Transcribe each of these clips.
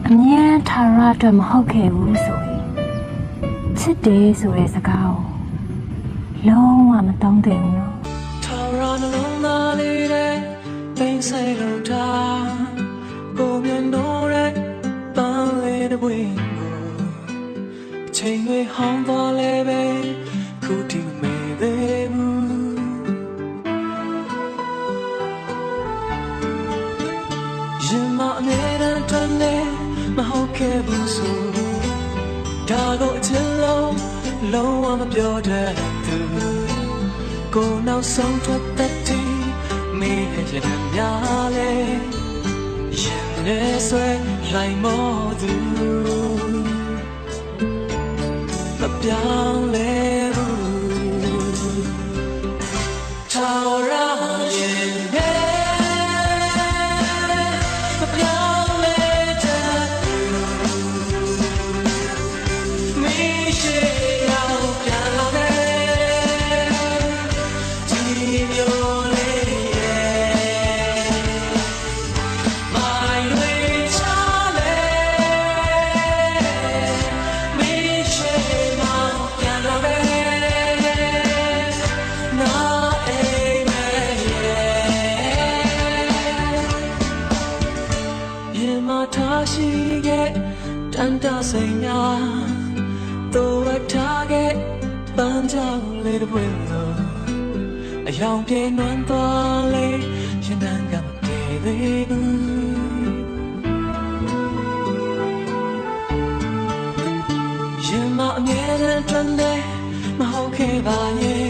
အမြဲထာဝရအတွက်မဟုတ်ခဲ့ဘူးဆိုရင်ချစ်တယ်ဆိုတဲ့စကားကိုလုံးဝမသုံးသင့်ဘူးနော်ထာဝရနှလုံးသားလေးတဲ့သိမ်းဆိုင်လို့ထားကိုမျက်နှာရဲ့ပန်းလေးတစ်ပွင့်ကိုအချိန်တွေဟောင်းသွားလဲပဲခုထိမမေ့သေးဘူးရင်မအမြဲတမ်းတမ်းနေမဟုတ်ခဲ့ဘူးဆိုဒါကိုအချစ်လုံးဝမပြောတတ်သူကိုနောက်ဆုံးထွက်သက်တီမေးရတဲ့များလေရင်ထဲဆွဲလိုက်မောသူမပြောင်းလဲဘူးထာဝရရင်ထဲမပြောင်းလဲတတ်သူမေးရှိရောက်ပြန်လာတယ်ဒီမျိုးလေးရဲ့မိုင်းတွေချလဲမေးရှိရောက်ပြန်လာတယ်နာအိမ်မဲ့ရင်မထားရှိခဲ့တန်တဆိန်များတော့ဝတ်ထားခဲ့ပန်းကြောင်လေးတစ်ပွင့်လို့အယောင်ပြေနွမ်းသွားလေရင်နှံကမပြေသေးဘူးရင်မအမြဲတမ်းတွန်းနေမဟုတ်ခဲ့ပါရဲ့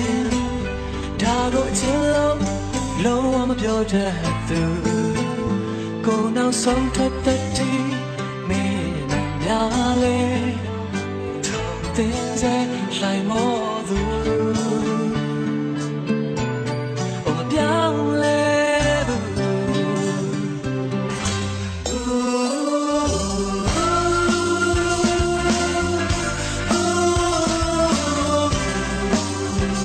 ဒါကိုအချင်းလုံးဝမပြောတတ်သူကိုနောက်ဆုံးထွက်သက်တီမေးနေများလေသင်စေလိုက်မောသူ